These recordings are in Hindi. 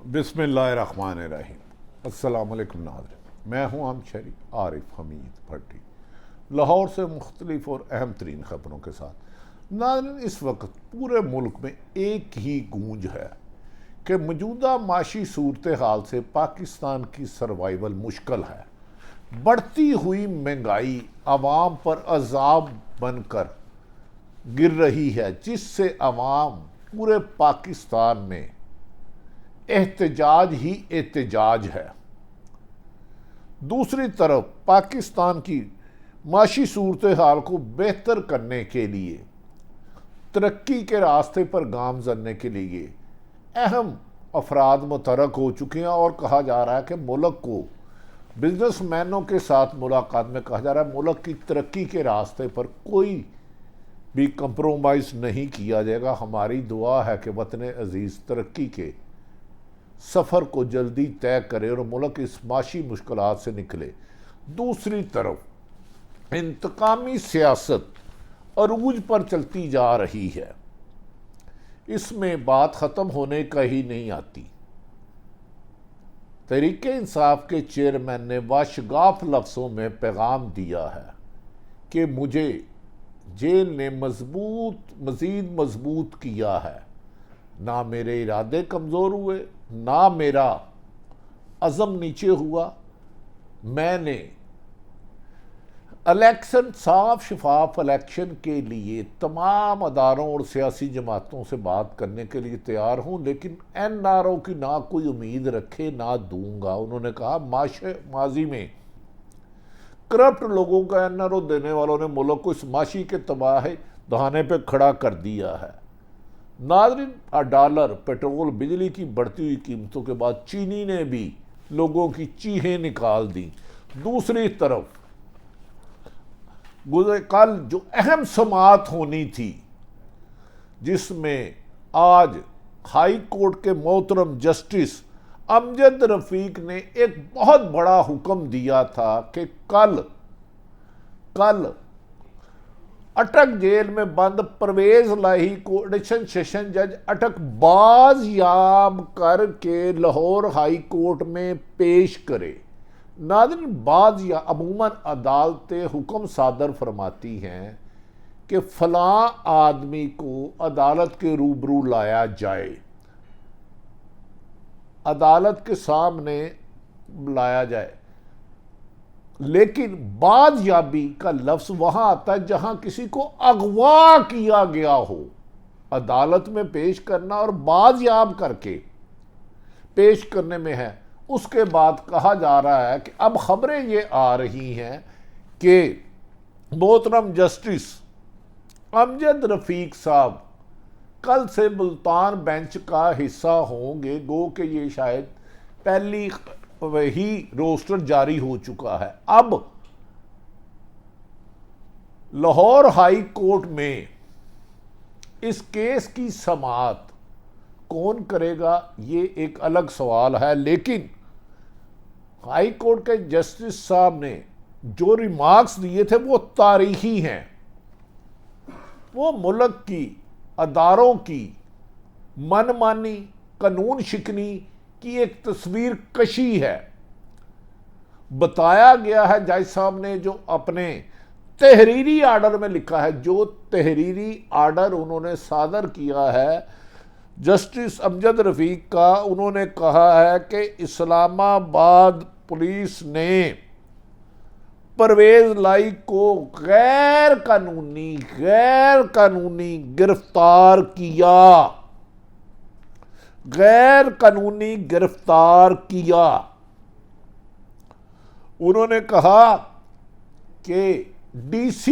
बिस्मिल्लाहिर्रहमानिर्रहीम। अस्सलाम वालेकुम नाज़रीन, मैं हूँ शहरी आरिफ हमीद भट्टी, लाहौर से मुख्तलिफ और अहम तरीन ख़बरों के साथ। नाज़रीन, इस वक्त पूरे मुल्क में एक ही गूंज है कि मौजूदा माशी सूरत हाल से पाकिस्तान की सर्वाइवल मुश्किल है। बढ़ती हुई महंगाई आवाम पर अजाब बनकर गिर रही है, जिससे आवाम पूरे पाकिस्तान में एहतजाज ही एहतजाज है। दूसरी तरफ पाकिस्तान की माशी सूरत हाल को बेहतर करने के लिए, तरक्की के रास्ते पर गामजन के लिए अहम अफराद मुतरक हो चुके हैं और कहा जा रहा है कि मुल्क को बिजनेसमैनों के साथ मुलाकात में कहा जा रहा है मुल्क की तरक्की के रास्ते पर कोई भी कंप्रोमाइज़ नहीं किया जाएगा। हमारी दुआ है कि वतन अजीज़ तरक्की के सफ़र को जल्दी तय करे और मुल्क इस माशी मुश्किलात से निकले। दूसरी तरफ इंतकामी सियासत अरूज पर चलती जा रही है, इसमें बात ख़त्म होने का ही नहीं आती। तहरीक इंसाफ के चेयरमैन ने वाशगाफ लफ्ज़ों में पैगाम दिया है कि मुझे जेल ने मज़ीद मजबूत किया है। ना मेरे इरादे कमज़ोर हुए, ना मेरा अज़म नीचे हुआ। मैंने इलेक्शन, साफ शफाफ इलेक्शन के लिए तमाम अदारों और सियासी जमातों से बात करने के लिए तैयार हूँ, लेकिन NRO की ना कोई उम्मीद रखे ना दूंगा। उन्होंने कहा माजी में करप्ट लोगों का NRO देने वालों ने मुल्क को इस माशी के तबाह दहाने पे खड़ा कर दिया है। नाज़रीन, डॉलर, पेट्रोल, बिजली की बढ़ती हुई कीमतों के बाद चीनी ने भी लोगों की चीखें निकाल दी। दूसरी तरफ कल जो अहम समाअत होनी थी, जिसमें आज हाई कोर्ट के मोहतरम जस्टिस अमजद रफीक ने एक बहुत बड़ा हुक्म दिया था कि कल अटक जेल में बंद परवेज लाही को एडिशनल सेशन जज अटक बाज़याब करके लाहौर हाई कोर्ट में पेश करे। नाज़रीन, बाज़ या अमूमन अदालतें हुक्म सादर फरमाती हैं कि फलां आदमी को अदालत के रूबरू लाया जाए, अदालत के सामने लाया जाए, लेकिन बाज़याबी का लफ्ज़ वहां आता है जहां किसी को अगवा किया गया हो। अदालत में पेश करना और बाज़याब करके पेश करने में है। उसके बाद कहा जा रहा है कि अब खबरें ये आ रही हैं कि मोहतरम जस्टिस अमजद रफीक साहब कल से मुल्तान बेंच का हिस्सा होंगे। गो कि ये शायद पहली वही रोस्टर जारी हो चुका है। अब लाहौर हाई कोर्ट में इस केस की समाअत कौन करेगा, ये एक अलग सवाल है, लेकिन हाई कोर्ट के जस्टिस साहब ने जो रिमार्क्स दिए थे वो तारीखी हैं। वो मुल्क की अदारों की मनमानी, कानून शिकनी की एक तस्वीर कशी है। बताया गया है जज साहब ने जो अपने तहरीरी आर्डर में लिखा है, जो तहरीरी आर्डर उन्होंने सादर किया है जस्टिस अमजद रफीक का, उन्होंने कहा है कि इस्लामाबाद पुलिस ने परवेज लाई को गैर कानूनी गिरफ्तार किया, गैर कानूनी गिरफ्तार किया। उन्होंने कहा कि DC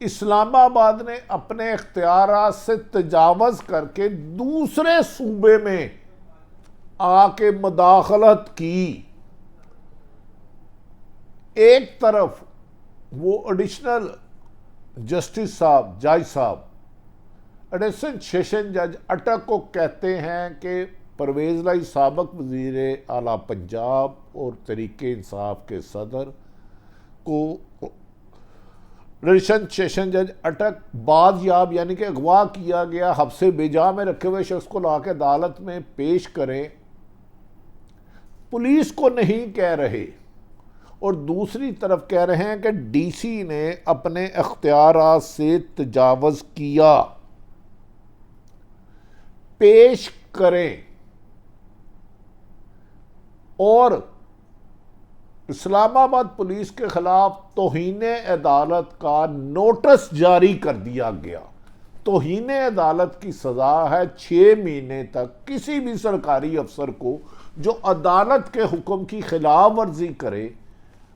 इस्लामाबाद ने अपने इख्तियारात से तजावज़ करके दूसरे सूबे में आके मुदाखलत की। एक तरफ वो एडिशनल जस्टिस साहब, जज साहब, एडिशनल सेशन जज अटक को कहते हैं कि परवेज लाई साबिक वज़ीर आला पंजाब और तहरीक इंसाफ के सदर को रजिस्ट्रेशन सेशन जज अटक बादयाब यानी कि अगवा किया गया हब्से बेजा में रखे हुए शख्स को लाकर अदालत में पेश करें, पुलिस को नहीं कह रहे। और दूसरी तरफ कह रहे हैं कि डीसी ने अपने इख्तियारात से तजावुज़ किया, पेश करें। और इस्लामाबाद पुलिस के खिलाफ तौहीने अदालत का नोटिस जारी कर दिया गया। तौहीने अदालत की सज़ा है 6 महीने तक किसी भी सरकारी अफसर को जो अदालत के हुक्म की खिलाफ वर्जी करे,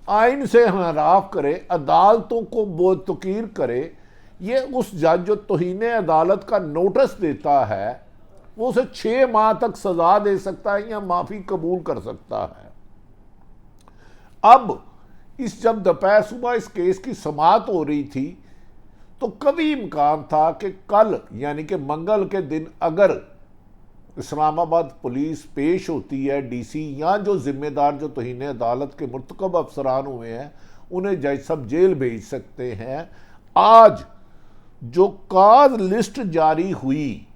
आइन से इनहराफ करे, अदालतों को बोतकीर करे। ये उस जज जो तौहीने अदालत का नोटिस देता है वो उसे 6 माह तक सजा दे सकता है या माफी कबूल कर सकता है। अब जब दोपहर सुबह इस केस की समाअत हो रही थी तो कभी इम्कान था कि कल यानी कि मंगल के दिन अगर इस्लामाबाद पुलिस पेश होती है, डीसी या जो जिम्मेदार जो तौहीने अदालत के मुर्तकब अफसरान हुए हैं उन्हें जज साहब जेल भेज सकते हैं। आज जो काज लिस्ट जारी हुई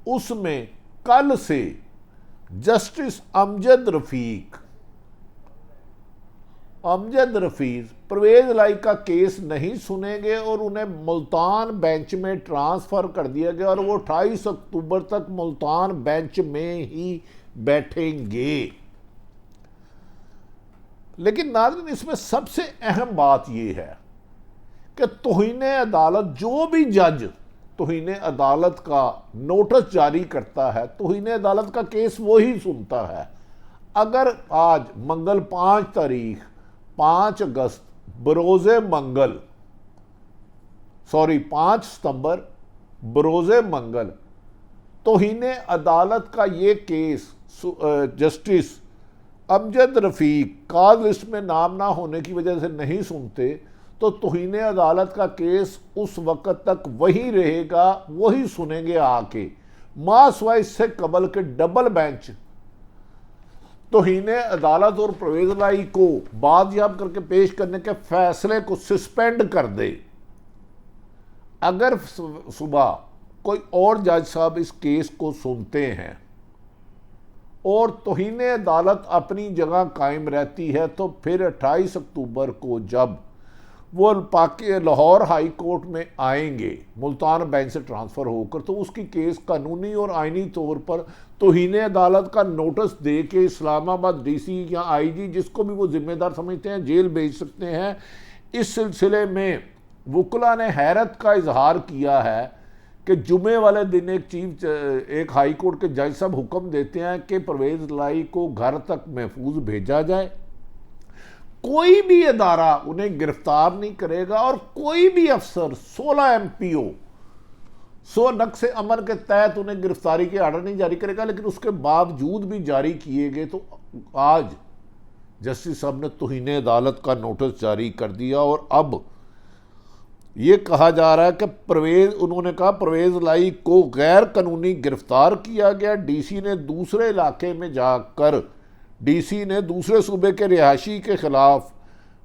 उसमें कल से जस्टिस अमजद रफीक परवेज लाई का केस नहीं सुनेंगे और उन्हें मुल्तान बेंच में ट्रांसफ़र कर दिया गया और वो 28 अक्टूबर तक मुल्तान बेंच में ही बैठेंगे। लेकिन नाज़रीन, इसमें सबसे अहम बात यह है कि तौहीने अदालत जो भी जज तौहीने अदालत का नोटिस जारी करता है, तौहीने अदालत का केस वो ही सुनता है। अगर आज मंगल 5 अगस्त बरोज़े मंगल 5 सितंबर बरोज़े मंगल तौहीने अदालत का ये केस जस्टिस अमजद रफ़ीक काज लिस्ट में नाम ना होने की वजह से नहीं सुनते तो तौहीने अदालत का केस उस वक़्त तक वही रहेगा, वही सुनेंगे आके। मासवा इससे कबल के डबल बेंच तौहीने अदालत और परवेज लाई को बादयाब करके पेश करने के फैसले को सस्पेंड कर दे। अगर सुबह कोई और जज साहब इस केस को सुनते हैं और तौहीने अदालत अपनी जगह कायम रहती है तो फिर 28 अक्टूबर को जब वो लाहौर हाई कोर्ट में आएंगे मुल्तान बेंच से ट्रांसफ़र होकर, तो उसकी केस कानूनी और आइनी तौर पर तौहीने अदालत का नोटिस दे के इस्लामाबाद डीसी या आईजी जिसको भी वो जिम्मेदार समझते हैं जेल भेज सकते हैं। इस सिलसिले में वुकला ने हैरत का इजहार किया है कि जुमे वाले दिन एक हाई कोर्ट के जज साहब हुक्म देते हैं कि परवेज लाई को घर तक महफूज भेजा जाए, कोई भी अदारा उन्हें गिरफ्तार नहीं करेगा और कोई भी अफसर 16 MPO 100 नक्शे अमर के तहत उन्हें गिरफ्तारी के आर्डर नहीं जारी करेगा। लेकिन उसके बावजूद भी जारी किए गए तो आज जस्टिस साहब ने तौहीने अदालत का नोटिस जारी कर दिया और अब ये कहा जा रहा है कि उन्होंने कहा परवेज लाई को गैर कानूनी गिरफ्तार किया गया। डीसी ने दूसरे इलाके में जाकर डीसी ने दूसरे सूबे के रिहायशी के खिलाफ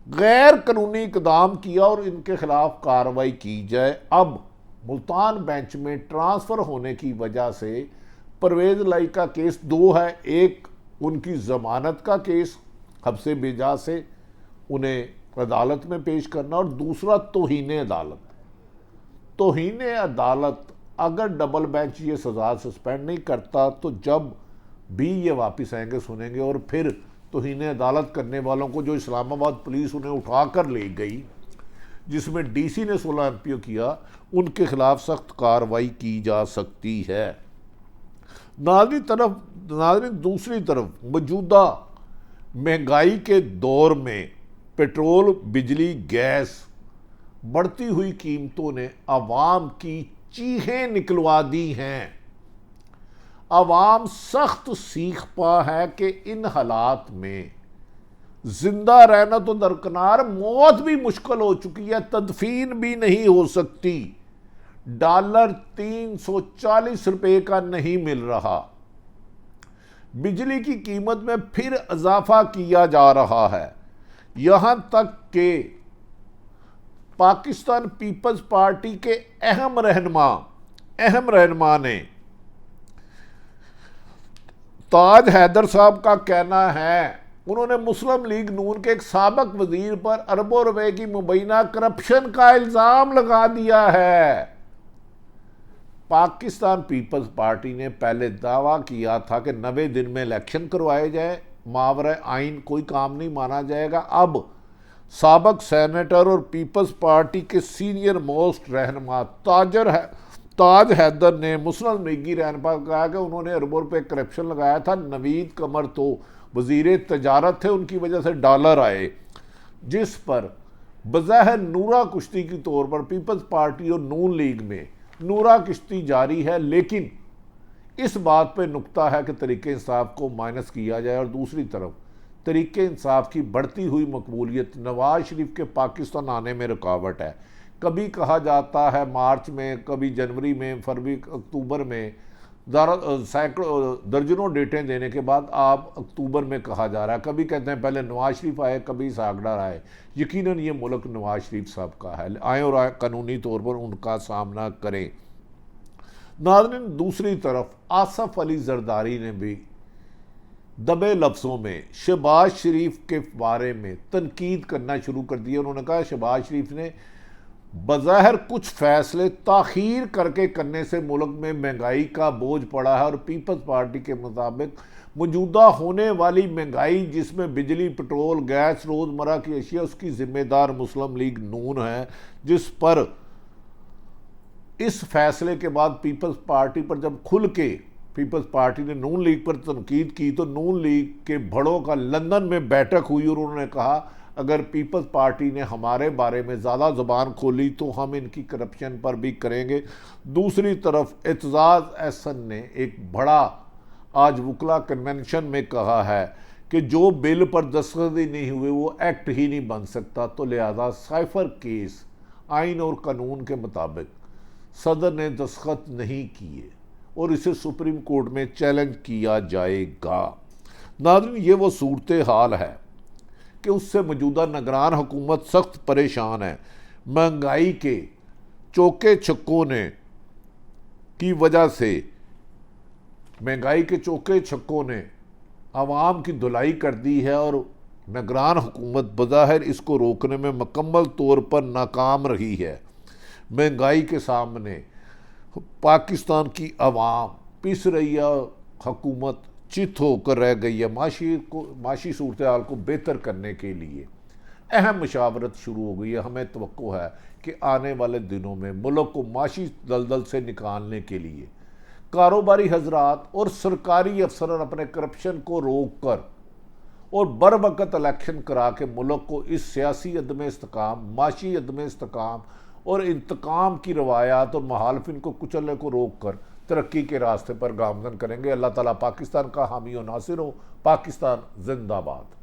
गैर कानूनी इकदाम किया और इनके खिलाफ कार्रवाई की जाए। अब मुल्तान बेंच में ट्रांसफ़र होने की वजह से परवेज लाई का केस 2 है, एक उनकी ज़मानत का केस हब्से बेजा से उन्हें अदालत में पेश करना और दूसरा तौहीने अदालत। तौहीने अदालत अगर डबल बेंच ये सज़ा सस्पेंड नहीं करता तो जब भी ये वापस आएंगे सुनेंगे और फिर तौहीने अदालत करने वालों को जो इस्लामाबाद पुलिस उन्हें उठा कर ले गई जिसमें डीसी ने 16 MPO किया उनके खिलाफ सख्त कार्रवाई की जा सकती है। नाज़रीन दूसरी तरफ मौजूदा महंगाई के दौर में पेट्रोल, बिजली, गैस बढ़ती हुई कीमतों ने आवाम की चीखें निकलवा दी हैं। आवाम सख्त सीख पा है कि इन हालात में जिंदा रहना तो दरकिनार, मौत भी मुश्किल हो चुकी है, तदफीन भी नहीं हो सकती। डॉलर 340 रुपए का नहीं मिल रहा। बिजली की कीमत में फिर इजाफा किया जा रहा है। यहां तक कि पाकिस्तान पीपल्स पार्टी के अहम रहनुमा ने ताज हैदर साहब का कहना है, उन्होंने मुस्लिम लीग नून के एक साबिक वजीर पर अरबों रुपए की मुबैना करप्शन का इल्जाम लगा दिया है। पाकिस्तान पीपल्स पार्टी ने पहले दावा किया था कि 90 दिन में इलेक्शन करवाए जाए, मावरे आइन कोई काम नहीं माना जाएगा। अब साबिक सेनेटर और पीपल्स पार्टी के सीनियर मोस्ट रहनुमा ताज हैदर ने मुस्लिम लीगी रहनुमा को कहा कि उन्होंने अरबों रुपये करप्शन लगाया था। नवीद कमर तो वजीर तजारत थे, उनकी वजह से डॉलर आए, जिस पर बज़ाहिर नूरा कुश्ती के तौर पर पीपल्स पार्टी और नून लीग में नूरा कुश्ती जारी है। लेकिन इस बात पे नुक्ता है कि तरीके इंसाफ को माइनस किया जाए और दूसरी तरफ तरीके इंसाफ की बढ़ती हुई मकबूलियत नवाज शरीफ के पाकिस्तान आने में रुकावट है। कभी कहा जाता है मार्च में, कभी जनवरी में, फरवरी अक्टूबर में, सैकड़ों दर्जनों डेटें देने के बाद आप अक्टूबर में कहा जा रहा है। कभी कहते हैं पहले नवाज शरीफ आए, कभी सागडार आए। यकीनन ये मुल्क नवाज शरीफ साहब का है, आए और आए कानूनी तौर पर उनका सामना करें। नाज़रीन, दूसरी तरफ आसफ अली जरदारी ने भी दबे लफ्ज़ों में शहबाज शरीफ के बारे में तनकीद करना शुरू कर दिया। उन्होंने कहा शहबाज शरीफ ने बज़ाहिर कुछ फैसले ताख़ीर करके करने से मुल्क में महंगाई का बोझ पड़ा है और पीपल्स पार्टी के मुताबिक मौजूदा होने वाली महंगाई, जिसमें बिजली, पेट्रोल, गैस, रोज़मर्रा की अशिया, उसकी ज़िम्मेदार मुस्लिम लीग नून है। जिस पर इस फैसले के बाद पीपल्स पार्टी पर जब खुल के पीपल्स पार्टी ने नून लीग पर तनकीद की तो नून लीग के बड़ों का लंदन में बैठक हुई और उन्होंने कहा अगर पीपल्स पार्टी ने हमारे बारे में ज़्यादा ज़ुबान खोली तो हम इनकी करप्शन पर भी करेंगे। दूसरी तरफ एतजाज़ एहसन ने एक बड़ा आज वकला कन्वेंशन में कहा है कि जो बिल पर दस्तखत ही नहीं हुए वो एक्ट ही नहीं बन सकता, तो लिहाजा साइफर केस आइन और कानून के मुताबिक सदर ने दस्तखत नहीं किए और इसे सुप्रीम कोर्ट में चैलेंज किया जाएगा। नाज़रीन, ये वो सूरत हाल है कि उससे मौजूदा निगरान हुकूमत सख्त परेशान है। महंगाई के चौके छक्कों ने की वजह से महंगाई के चौके छक्कों ने आवाम की धुलाई कर दी है और निगरान हुकूमत बज़ाहिर इसको रोकने में मुकम्मल तौर पर नाकाम रही है। महंगाई के सामने पाकिस्तान की आवाम पिस रही है, हुकूमत चित होकर रह गई है। माशी सूरत हाल को बेहतर करने के लिए अहम मशावरत शुरू हो गई है। हमें तवक्को है कि आने वाले दिनों में मुल्क को माशी दलदल से निकालने के लिए कारोबारी हजरात और सरकारी अफसरान अपने करप्शन को रोक कर और बर वक़्त इलेक्शन करा के मुल्क को इस सियासी अदम इस्तेकाम, माशी अदम इस्तेकाम और इंतकाम की रवायात और मुखालिफिन को कुचलने को रोक कर तरक्की के रास्ते पर गामजन करेंगे। अल्लाह ताला पाकिस्तान का हामी और नासिर हो। पाकिस्तान जिंदाबाद।